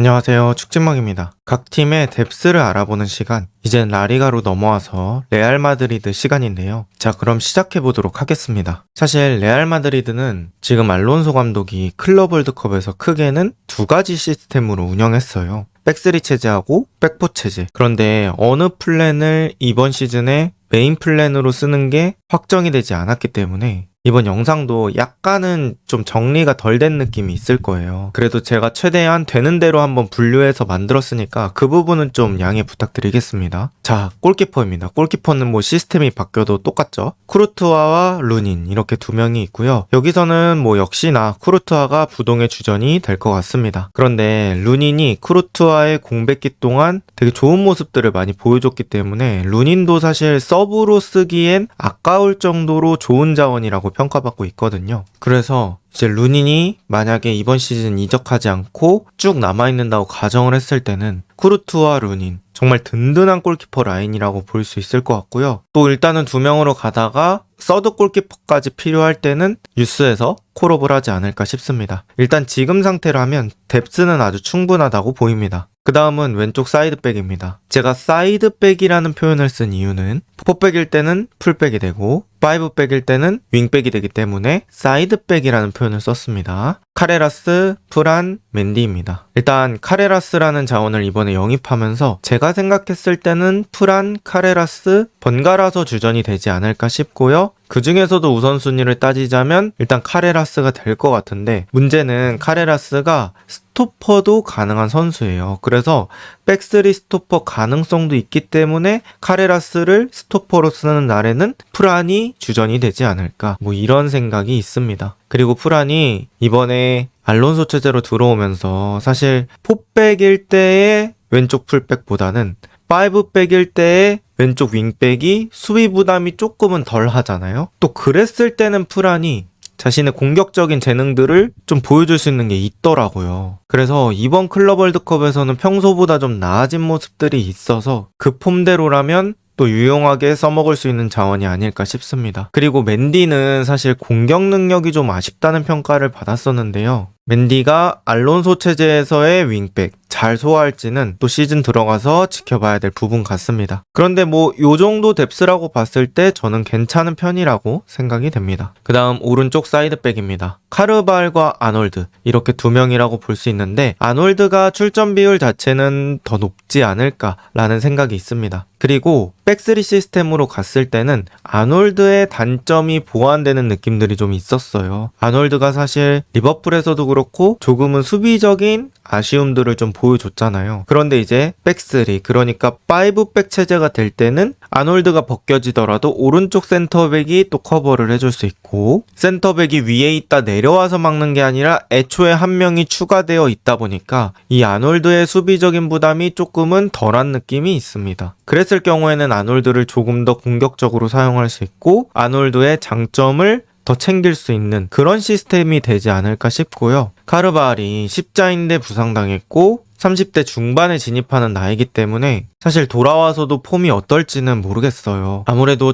안녕하세요. 축진먹입니다. 각 팀의 뎁스를 알아보는 시간, 이젠 라리가로 넘어와서 레알 마드리드 시간인데요. 자, 그럼 시작해보도록 하겠습니다. 사실 레알 마드리드는 지금 알론소 감독이 클럽 월드컵에서 크게는 두 가지 시스템으로 운영했어요. 백스리 체제하고 백포 체제. 그런데 어느 플랜을 이번 시즌에 메인 플랜으로 쓰는 게 확정이 되지 않았기 때문에 이번 영상도 약간은 좀 정리가 덜 된 느낌이 있을 거예요. 그래도 제가 최대한 되는 대로 한번 분류해서 만들었으니까 그 부분은 좀 양해 부탁드리겠습니다. 자, 골키퍼입니다. 골키퍼는 뭐 시스템이 바뀌어도 똑같죠. 쿠르투아와 루닌 이렇게 두 명이 있고요. 여기서는 뭐 역시나 쿠르투아가 부동의 주전이 될 것 같습니다. 그런데 루닌이 쿠르투아의 공백기 동안 되게 좋은 모습들을 많이 보여줬기 때문에 루닌도 사실 서브로 쓰기엔 아까울 정도로 좋은 자원이라고 평가받고 있거든요. 그래서 이제 루닌이 만약에 이번 시즌 이적하지 않고 쭉 남아있는다고 가정을 했을 때는 쿠르투아 루닌 정말 든든한 골키퍼 라인이라고 볼 수 있을 것 같고요. 또 일단은 두 명으로 가다가 서드 골키퍼까지 필요할 때는 유스에서 콜업을 하지 않을까 싶습니다. 일단 지금 상태라면 뎁스는 아주 충분하다고 보입니다. 그 다음은 왼쪽 사이드백입니다. 제가 사이드백이라는 표현을 쓴 이유는 4백일 때는 풀백이 되고 5백일 때는 윙백이 되기 때문에 사이드백이라는 표현을 썼습니다. 카레라스, 프란, 맨디입니다. 일단 카레라스라는 자원을 이번에 영입하면서 제가 생각했을 때는 프란, 카레라스 번갈아서 주전이 되지 않을까 싶고요. 그 중에서도 우선순위를 따지자면 일단 카레라스가 될 것 같은데 문제는 카레라스가 스토퍼도 가능한 선수예요. 그래서 백스리 스토퍼 가능성도 있기 때문에 카레라스를 스토퍼로 쓰는 날에는 프란이 주전이 되지 않을까 뭐 이런 생각이 있습니다. 그리고 프란이 이번에 알론소 체제로 들어오면서 사실 4백일 때의 왼쪽 풀백보다는 5백일 때의 왼쪽 윙백이 수비 부담이 조금은 덜 하잖아요. 또 그랬을 때는 프란이 자신의 공격적인 재능들을 좀 보여줄 수 있는 게 있더라고요. 그래서 이번 클럽 월드컵에서는 평소보다 좀 나아진 모습들이 있어서 그 폼대로라면 또 유용하게 써먹을 수 있는 자원이 아닐까 싶습니다. 그리고 맨디는 사실 공격 능력이 좀 아쉽다는 평가를 받았었는데요. 맨디가 알론소 체제에서의 윙백 잘 소화할지는 또 시즌 들어가서 지켜봐야 될 부분 같습니다. 그런데 뭐 요 정도 뎁스라고 봤을 때 저는 괜찮은 편이라고 생각이 됩니다. 그 다음 오른쪽 사이드백입니다. 카르발과 아놀드 이렇게 두 명이라고 볼 수 있는데 아놀드가 출전 비율 자체는 더 높지 않을까라는 생각이 있습니다. 그리고 백스리 시스템으로 갔을 때는 아놀드의 단점이 보완되는 느낌들이 좀 있었어요. 아놀드가 사실 리버풀에서도 그렇고 조금은 수비적인 아쉬움들을 좀 보여줬잖아요. 그런데 이제 백스리 그러니까 5백 체제가 될 때는 아놀드가 벗겨지더라도 오른쪽 센터백이 또 커버를 해줄 수 있고 센터백이 위에 있다 내려와서 막는 게 아니라 애초에 한 명이 추가되어 있다 보니까 이 아놀드의 수비적인 부담이 조금은 덜한 느낌이 있습니다. 그랬을 경우에는 아놀드를 조금 더 공격적으로 사용할 수 있고 아놀드의 장점을 더 챙길 수 있는 그런 시스템이 되지 않을까 싶고요. 카르발이 십자인대 부상당했고 30대 중반에 진입하는 나이기 때문에 사실 돌아와서도 폼이 어떨지는 모르겠어요. 아무래도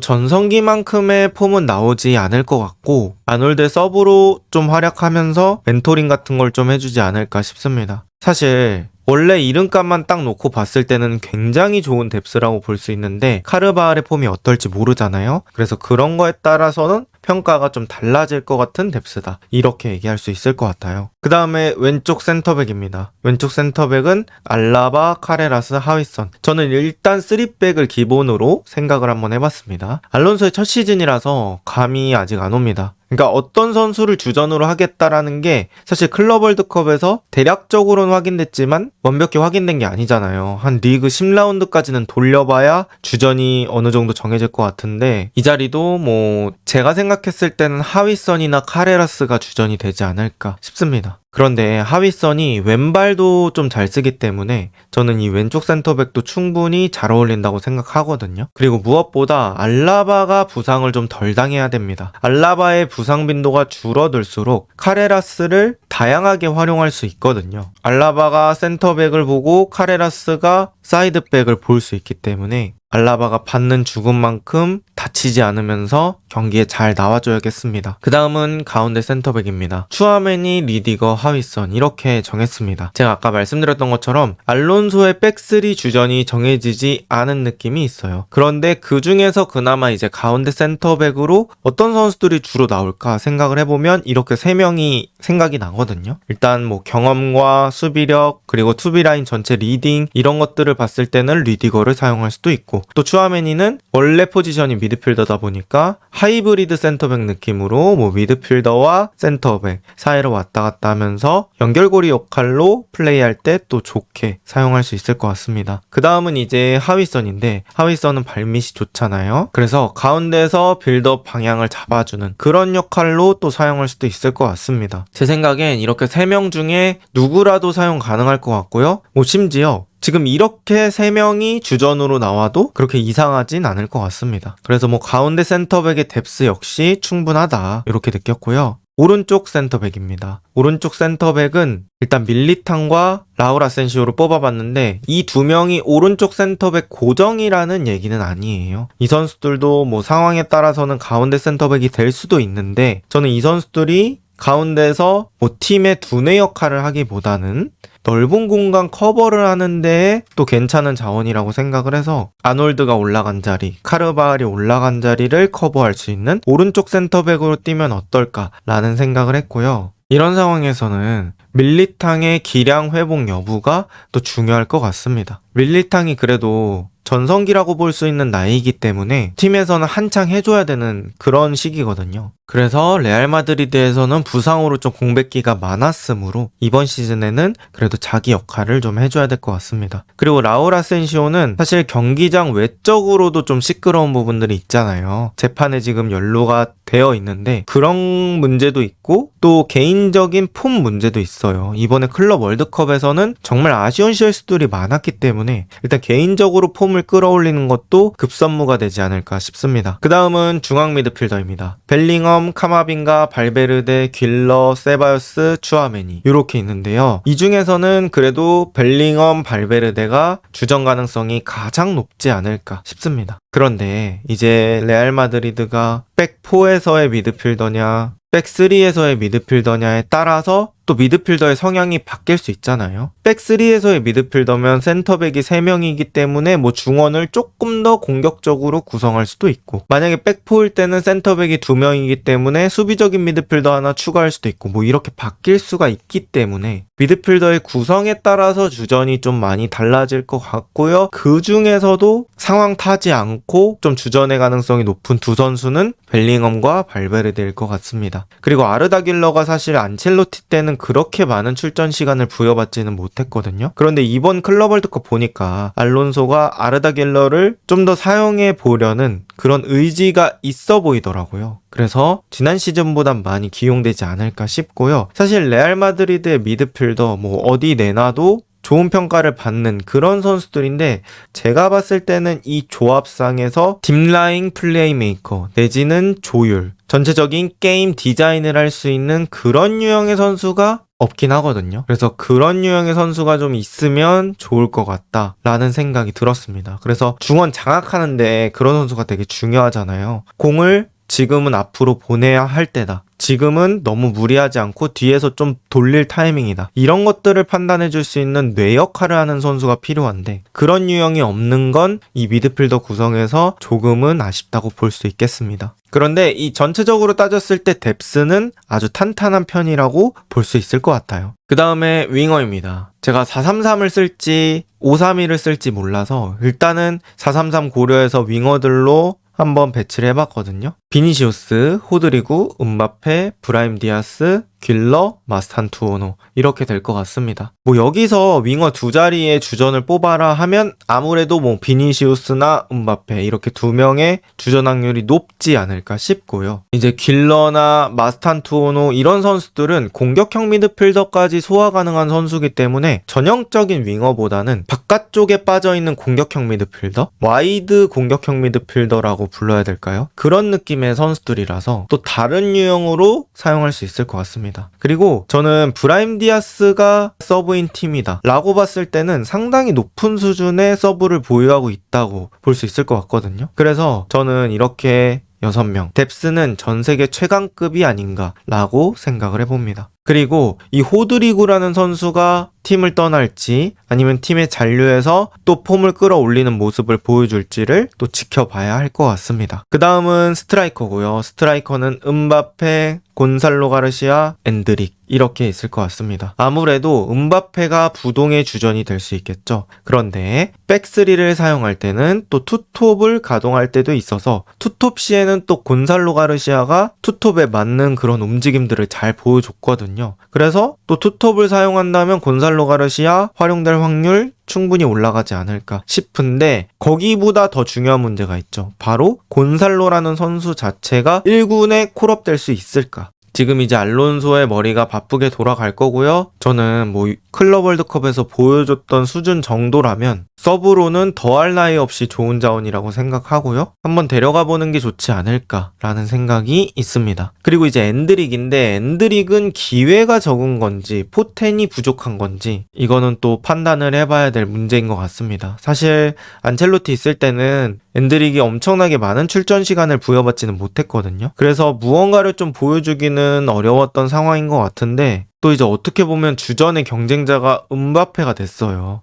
전성기만큼의 폼은 나오지 않을 것 같고 아놀드 서브로 좀 활약하면서 멘토링 같은 걸 좀 해주지 않을까 싶습니다. 사실 원래 이름값만 딱 놓고 봤을 때는 굉장히 좋은 뎁스라고 볼 수 있는데 카르바알의 폼이 어떨지 모르잖아요. 그래서 그런 거에 따라서는 평가가 좀 달라질 것 같은 뎁스다 이렇게 얘기할 수 있을 것 같아요. 그 다음에 왼쪽 센터백입니다. 왼쪽 센터백은 알라바, 카레라스, 하위선. 저는 일단 3백을 기본으로 생각을 한번 해봤습니다. 알론소의 첫 시즌이라서 감이 아직 안 옵니다. 그러니까 어떤 선수를 주전으로 하겠다라는 게 사실 클럽 월드컵에서 대략적으로는 확인됐지만 완벽히 확인된 게 아니잖아요. 한 리그 10라운드까지는 돌려봐야 주전이 어느 정도 정해질 것 같은데 이 자리도 뭐 제가 생각했을 때는 하위선이나 카레라스가 주전이 되지 않을까 싶습니다. 그런데 하위선이 왼발도 좀 잘 쓰기 때문에 저는 이 왼쪽 센터백도 충분히 잘 어울린다고 생각하거든요. 그리고 무엇보다 알라바가 부상을 좀 덜 당해야 됩니다. 알라바의 부상 빈도가 줄어들수록 카레라스를 다양하게 활용할 수 있거든요. 알라바가 센터백을 보고 카레라스가 사이드백을 볼 수 있기 때문에 알라바가 받는 죽음만큼 다치지 않으면서 경기에 잘 나와줘야겠습니다. 그 다음은 가운데 센터백입니다. 추아메니, 리디거, 하위선 이렇게 정했습니다. 제가 아까 말씀드렸던 것처럼 알론소의 백스리 주전이 정해지지 않은 느낌이 있어요. 그런데 그 중에서 그나마 이제 가운데 센터백으로 어떤 선수들이 주로 나올까 생각을 해보면 이렇게 3명이 생각이 나거든요. 일단 뭐 경험과 수비력 그리고 투비라인 전체 리딩 이런 것들을 봤을 때는 리디거를 사용할 수도 있고, 또 추아메니는 원래 포지션이 미드필더다 보니까 하이브리드 센터백 느낌으로 뭐 미드필더와 센터백 사이로 왔다 갔다 하면서 연결고리 역할로 플레이할 때 또 좋게 사용할 수 있을 것 같습니다. 그 다음은 이제 하위선인데, 하위선은 발밑이 좋잖아요. 그래서 가운데서 빌드업 방향을 잡아주는 그런 역할로 또 사용할 수도 있을 것 같습니다. 제 생각엔 이렇게 3명 중에 누구라도 사용 가능할 것 같고요. 뭐 심지어 지금 이렇게 3명이 주전으로 나와도 그렇게 이상하진 않을 것 같습니다. 그래서 뭐 가운데 센터백의 뎁스 역시 충분하다 이렇게 느꼈고요. 오른쪽 센터백입니다. 오른쪽 센터백은 일단 밀리탕과 라울 아센시오를 뽑아봤는데 이 2명이 오른쪽 센터백 고정이라는 얘기는 아니에요. 이 선수들도 뭐 상황에 따라서는 가운데 센터백이 될 수도 있는데, 저는 이 선수들이 가운데서 뭐 팀의 두뇌 역할을 하기보다는 넓은 공간 커버를 하는데 또 괜찮은 자원이라고 생각을 해서 아놀드가 올라간 자리, 카르바알이 올라간 자리를 커버할 수 있는 오른쪽 센터백으로 뛰면 어떨까라는 생각을 했고요. 이런 상황에서는 밀리탕의 기량 회복 여부가 또 중요할 것 같습니다. 밀리탕이 그래도 전성기라고 볼 수 있는 나이이기 때문에 팀에서는 한창 해줘야 되는 그런 시기거든요. 그래서 레알 마드리드에서는 부상으로 좀 공백기가 많았으므로 이번 시즌에는 그래도 자기 역할을 좀 해줘야 될 것 같습니다. 그리고 라울 아센시오는 사실 경기장 외적으로도 좀 시끄러운 부분들이 있잖아요. 재판에 지금 연루가 되어 있는데 그런 문제도 있고 또 개인적인 폼 문제도 있어요. 이번에 클럽 월드컵에서는 정말 아쉬운 실수들이 많았기 때문에 일단 개인적으로 폼을 끌어올리는 것도 급선무가 되지 않을까 싶습니다. 그 다음은 중앙 미드필더입니다. 벨링엄, 카마빈가, 발베르데, 길러, 세바요스, 추아메니 이렇게 있는데요. 이 중에서는 그래도 벨링엄, 발베르데가 주전 가능성이 가장 높지 않을까 싶습니다. 그런데 이제 레알 마드리드가 백4에서의 미드필더냐 백3에서의 미드필더냐에 따라서 또 미드필더의 성향이 바뀔 수 있잖아요. 백3에서의 미드필더면 센터백이 3명이기 때문에 뭐 중원을 조금 더 공격적으로 구성할 수도 있고, 만약에 백4일 때는 센터백이 2명이기 때문에 수비적인 미드필더 하나 추가할 수도 있고, 뭐 이렇게 바뀔 수가 있기 때문에 미드필더의 구성에 따라서 주전이 좀 많이 달라질 것 같고요. 그 중에서도 상황 타지 않고 좀 주전의 가능성이 높은 두 선수는 벨링엄과 발베르데일 것 같습니다. 그리고 아르다 길러가 사실 안첼로티 때는 그렇게 많은 출전 시간을 부여받지는 못했거든요. 그런데 이번 클럽 월드컵 보니까 알론소가 아르다 길러를 좀 더 사용해 보려는 그런 의지가 있어 보이더라고요. 그래서 지난 시즌보단 많이 기용되지 않을까 싶고요. 사실 레알 마드리드의 미드필더 뭐 어디 내놔도 좋은 평가를 받는 그런 선수들인데, 제가 봤을 때는 이 조합상에서 딥라인 플레이메이커 내지는 조율, 전체적인 게임 디자인을 할 수 있는 그런 유형의 선수가 없긴 하거든요. 그래서 그런 유형의 선수가 좀 있으면 좋을 것 같다라는 생각이 들었습니다. 그래서 중원 장악하는데 그런 선수가 되게 중요하잖아요. 공을 지금은 앞으로 보내야 할 때다. 지금은 너무 무리하지 않고 뒤에서 좀 돌릴 타이밍이다. 이런 것들을 판단해 줄 수 있는 뇌 역할을 하는 선수가 필요한데 그런 유형이 없는 건 이 미드필더 구성에서 조금은 아쉽다고 볼 수 있겠습니다. 그런데 이 전체적으로 따졌을 때 뎁스는 아주 탄탄한 편이라고 볼 수 있을 것 같아요. 그 다음에 윙어입니다. 제가 4-3-3을 쓸지 5-3-2를 쓸지 몰라서 일단은 4-3-3 고려해서 윙어들로 한번 배치를 해봤거든요. 비니시우스, 호드리구, 음바페, 브라임 디아스, 길러, 마스탄투오노 이렇게 될 것 같습니다. 뭐 여기서 윙어 두 자리에 주전을 뽑아라 하면 아무래도 뭐 비니시우스나 음바페 이렇게 두 명의 주전 확률이 높지 않을까 싶고요. 이제 길러나 마스탄투오노 이런 선수들은 공격형 미드필더까지 소화 가능한 선수이기 때문에 전형적인 윙어보다는 바깥쪽에 빠져있는 공격형 미드필더, 와이드 공격형 미드필더라고 불러야 될까요? 그런 느낌의 팀의 선수들이라서 또 다른 유형으로 사용할 수 있을 것 같습니다. 그리고 저는 브라임 디아스가 서브인 팀이다 라고 봤을 때는 상당히 높은 수준의 서브를 보유하고 있다고 볼 수 있을 것 같거든요. 그래서 저는 이렇게 6명, 뎁스는 전 세계 최강급이 아닌가 라고 생각을 해봅니다. 그리고 이 호드리구라는 선수가 팀을 떠날지 아니면 팀의 잔류에서 또 폼을 끌어올리는 모습을 보여줄지를 또 지켜봐야 할 것 같습니다. 그 다음은 스트라이커고요. 스트라이커는 음바페, 곤살로 가르시아, 엔드릭 이렇게 있을 것 같습니다. 아무래도 음바페가 부동의 주전이 될 수 있겠죠. 그런데 백스리를 사용할 때는 또 투톱을 가동할 때도 있어서 투톱 시에는 또 곤살로 가르시아가 투톱에 맞는 그런 움직임들을 잘 보여줬거든요. 그래서 또 투톱을 사용한다면 곤살로 가르시아 활용될 확률 충분히 올라가지 않을까 싶은데 거기보다 더 중요한 문제가 있죠. 바로 곤살로라는 선수 자체가 1군에 콜업될 수 있을까? 지금 이제 알론소의 머리가 바쁘게 돌아갈 거고요. 저는 뭐 클럽 월드컵에서 보여줬던 수준 정도라면 서브로는 더할 나위 없이 좋은 자원이라고 생각하고요. 한번 데려가 보는 게 좋지 않을까라는 생각이 있습니다. 그리고 이제 엔드릭인데 엔드릭은 기회가 적은 건지 포텐이 부족한 건지 이거는 또 판단을 해봐야 될 문제인 것 같습니다. 사실 안첼로티 있을 때는 엔드릭이 엄청나게 많은 출전 시간을 부여받지는 못했거든요. 그래서 무언가를 좀 보여주기는 어려웠던 상황인 것 같은데 또 이제 어떻게 보면 주전의 경쟁자가 음바페가 됐어요.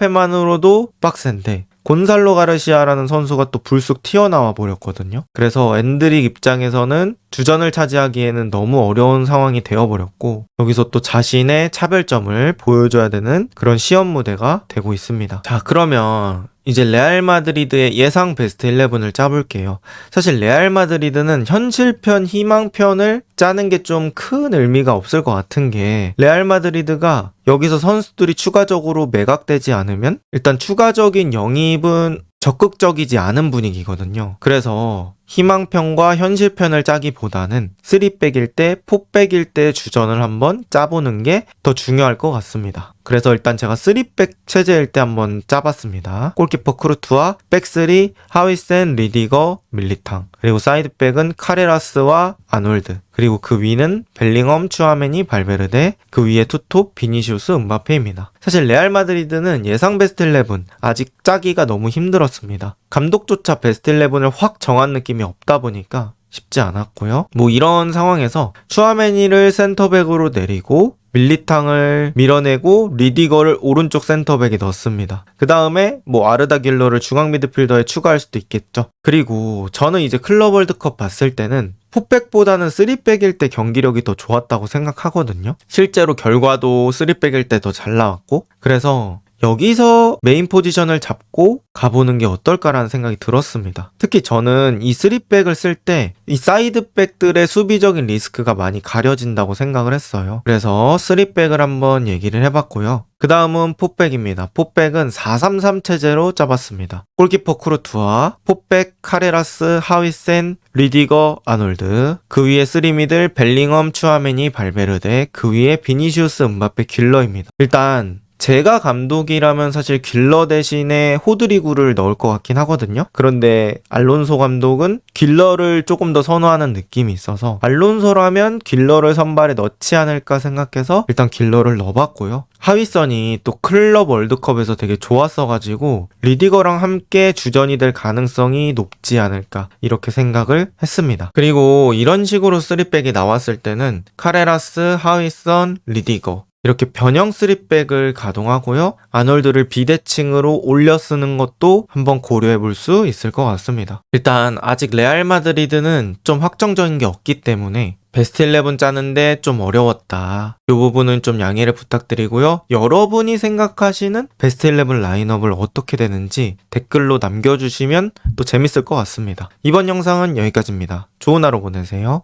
음바페만으로도 빡센데 곤살로 가르시아라는 선수가 또 불쑥 튀어나와 버렸거든요. 그래서 엔드릭 입장에서는 주전을 차지하기에는 너무 어려운 상황이 되어버렸고 여기서 또 자신의 차별점을 보여줘야 되는 그런 시험 무대가 되고 있습니다. 자, 그러면 이제 레알 마드리드의 예상 베스트 11을 짜볼게요. 사실 레알 마드리드는 현실편, 희망편을 짜는 게 좀 큰 의미가 없을 것 같은 게 레알 마드리드가 여기서 선수들이 추가적으로 매각되지 않으면 일단 추가적인 영입은 적극적이지 않은 분위기거든요. 그래서 희망편과 현실편을 짜기보다는 3백일 때, 4백일 때 주전을 한번 짜보는 게 더 중요할 것 같습니다. 그래서 일단 제가 3백 체제일 때 한번 짜봤습니다. 골키퍼 크루트와 백스리, 하위센, 리디거, 밀리탕 그리고 사이드백은 카레라스와 아놀드 그리고 그 위는 벨링엄, 추아메니, 발베르데 그 위에 투톱, 비니시우스, 음바페입니다. 사실 레알 마드리드는 예상 베스트 11 아직 짜기가 너무 힘들었습니다. 감독조차 베스트 11을 확 정한 느낌이 없다 보니까 쉽지 않았고요. 뭐 이런 상황에서 추아메니를 센터백으로 내리고 밀리탕을 밀어내고 리디거를 오른쪽 센터백에 넣습니다. 그 다음에 뭐 아르다 길러를 중앙 미드필더에 추가할 수도 있겠죠. 그리고 저는 이제 클럽 월드컵 봤을 때는 4백보다는 3백일 때 경기력이 더 좋았다고 생각하거든요. 실제로 결과도 3백일 때 더 잘 나왔고 그래서 여기서 메인 포지션을 잡고 가보는 게 어떨까라는 생각이 들었습니다. 특히 저는 이 3백을 쓸 때 이 사이드백들의 수비적인 리스크가 많이 가려진다고 생각을 했어요. 그래서 3백을 한번 얘기를 해봤고요. 그 다음은 4백입니다. 4백은 4-3-3 체제로 짜봤습니다. 골키퍼 크루트와 4백 카레라스, 하위센, 리디거, 아놀드 그 위에 3미들 벨링엄, 추아메니, 발베르데 그 위에 비니시우스, 음바페, 길러입니다. 일단 제가 감독이라면 사실 길러 대신에 호드리구를 넣을 것 같긴 하거든요. 그런데 알론소 감독은 길러를 조금 더 선호하는 느낌이 있어서 알론소라면 길러를 선발에 넣지 않을까 생각해서 일단 길러를 넣어봤고요. 하위선이 또 클럽 월드컵에서 되게 좋았어가지고 리디거랑 함께 주전이 될 가능성이 높지 않을까 이렇게 생각을 했습니다. 그리고 이런 식으로 3백이 나왔을 때는 카레라스, 하위선, 리디거 이렇게 변형 3백을 가동하고요. 아놀드를 비대칭으로 올려 쓰는 것도 한번 고려해 볼 수 있을 것 같습니다. 일단 아직 레알 마드리드는 좀 확정적인 게 없기 때문에 베스트 11 짜는데 좀 어려웠다. 이 부분은 좀 양해를 부탁드리고요. 여러분이 생각하시는 베스트 11 라인업을 어떻게 되는지 댓글로 남겨주시면 또 재밌을 것 같습니다. 이번 영상은 여기까지입니다. 좋은 하루 보내세요.